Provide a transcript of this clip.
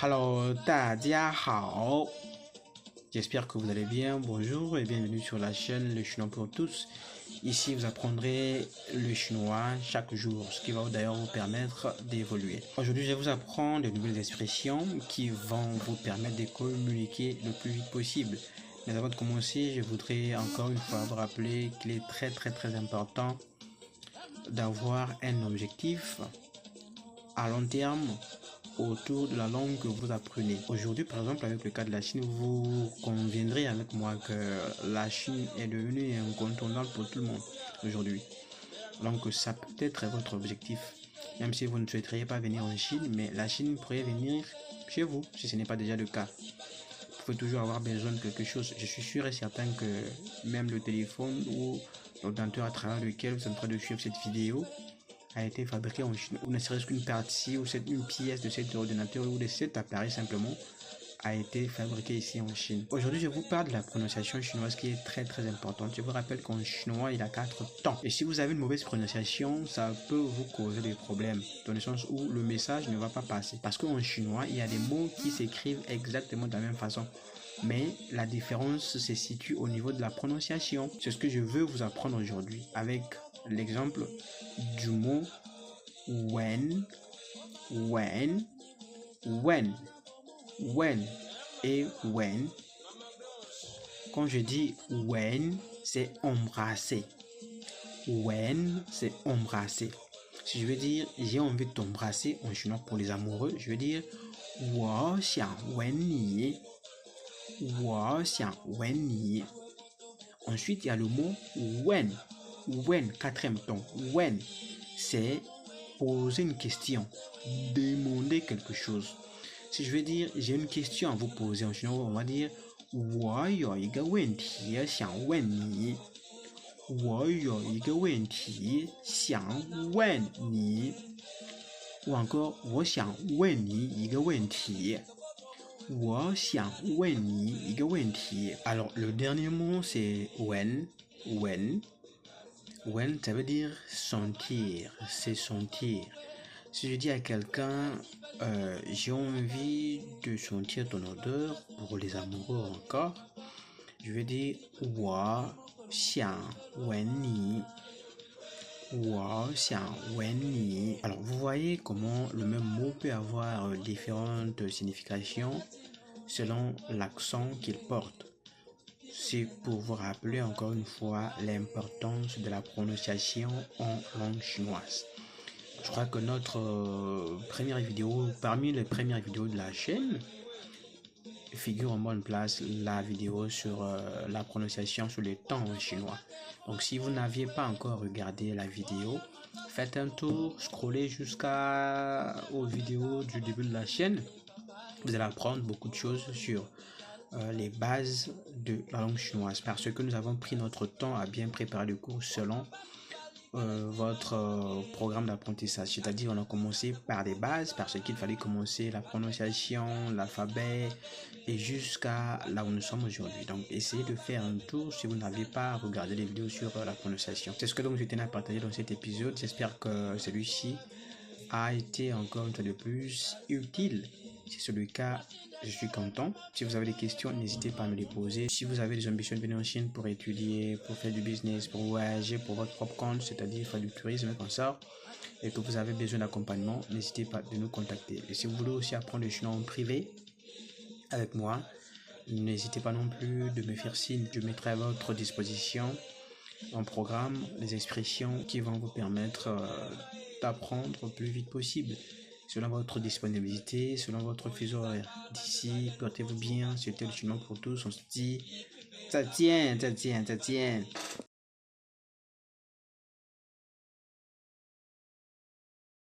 Hello，大家好，j'espère que vous allez bien. Bonjour et bienvenue sur la chaîne Le Chinois pour tous. Ici, vous apprendrez le chinois chaque jour, ce qui va d'ailleurs vous permettre d'évoluer. Aujourd'hui, je vais vous apprendre de nouvelles expressions qui vont vous permettre de communiquer le plus vite possible. Mais avant de commencer, je voudrais encore une fois vous rappeler qu'il est très important d'avoir un objectif à long terme autour de la langue que vous apprenez. Aujourd'hui, par exemple, avec le cas de la Chine, vous conviendrez avec moi que la Chine est devenue incontournable pour tout le monde aujourd'hui. Donc, ça peut être votre objectif. Même si vous ne souhaiteriez pas venir en Chine, mais la Chine pourrait venir chez vous, si ce n'est pas déjà le cas. Vous pouvez toujours avoir besoin de quelque chose. Je suis sûr et certain que même le téléphone ou l'ordinateur à travers lequel vous êtes en train de suivre cette vidéo a été fabriqué en Chine, ou ne serait-ce qu'une partie ou une pièce de cet ordinateur ou de cet appareil simplement a été fabriqué ici en Chine. Aujourd'hui, je vous parle de la prononciation chinoise qui est très importante. Je vous rappelle qu'en chinois, il y a 4 temps. Et si vous avez une mauvaise prononciation, ça peut vous causer des problèmes, dans le sens où le message ne va pas passer. Parce qu'en chinois, il y a des mots qui s'écrivent exactement de la même façon. Mais la différence se situe au niveau de la prononciation. C'est ce que je veux vous apprendre aujourd'hui avec l'exemple du mot when et when. Quand je dis when, c'est embrasser. When, c'est embrasser. Si je veux dire j'ai envie de t'embrasser en chinois pour les amoureux, je veux dire 我想吻你. 我想吻你. Ensuite, il y a le mot when. When, quatrième ton. When, c'est poser une question, demander quelque chose. Si je veux dire j'ai une question à vous poser en chinois, on va dire 我有一个问题想问你. 我有一个问题想问你. Ou encore 我想问你一个问题. 我想问你一个问题. Alors, le dernier mot, c'est when. When, ça veut dire sentir, c'est sentir. Si je dis à quelqu'un, j'ai envie de sentir ton odeur, pour les amoureux encore, je vais dire 我想闻你. 我想闻你. Alors, vous voyez comment le même mot peut avoir différentes significations selon l'accent qu'il porte. C'est pour vous rappeler encore une fois l'importance de la prononciation en langue chinoise. Je crois que notre première vidéo, parmi les premières vidéos de la chaîne, figure en bonne place la vidéo sur la prononciation sur les temps en chinois. Donc si vous n'aviez pas encore regardé la vidéo, faites un tour, scrollez jusqu'aux vidéos du début de la chaîne. Vous allez apprendre beaucoup de choses sur les bases de la langue chinoise, parce que nous avons pris notre temps à bien préparer le cours selon votre programme d'apprentissage. C'est-à-dire on a commencé par des bases, parce qu'il fallait commencer la prononciation, l'alphabet et jusqu'à là où nous sommes aujourd'hui. Donc essayez de faire un tour si vous n'avez pas regardé les vidéos sur la prononciation. C'est ce que donc je tenais à partager dans cet épisode. J'espère que celui-ci a été encore une fois de plus utile. Si c'est le cas, je suis content. Si vous avez des questions, n'hésitez pas à me les poser. Si vous avez des ambitions de venir en Chine pour étudier, pour faire du business, pour voyager pour votre propre compte, c'est-à-dire faire du tourisme comme ça, et que vous avez besoin d'accompagnement, n'hésitez pas de nous contacter. Et si vous voulez aussi apprendre le chinois en privé avec moi, n'hésitez pas non plus de me faire signe. Je mettrai à votre disposition un programme, des expressions qui vont vous permettre d'apprendre le plus vite possible, selon votre disponibilité, selon votre fuseau horaire. D'ici, portez-vous bien, c'était le chinois pour tous, on se dit 再见.